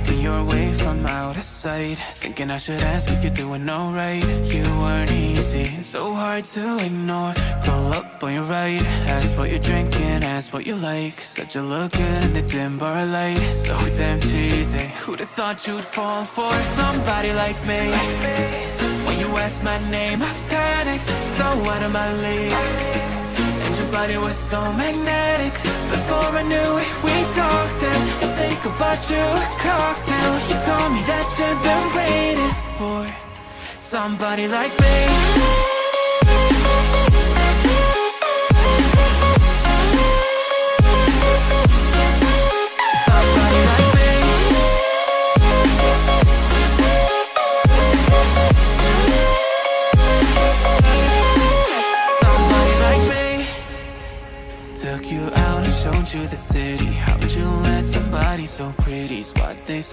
making your way from out of sight, thinking I should ask if you're doing alright. You weren't easy, so hard to ignore. Pull up on your right, ask what you're drinking, ask what you like. Said you look good in the dim bar light, so damn cheesy. Who'd have thought you'd fall for somebody like me? When you asked my name, I panicked, so out of my league. And your body was so magnetic. Before I knew it, we talked, and I think about you a cocktail. You told me that you've been waiting for somebody like me. Somebody like me. Somebody like me. Took you out and showed you the city. How'd you let somebody so pretty's what they say?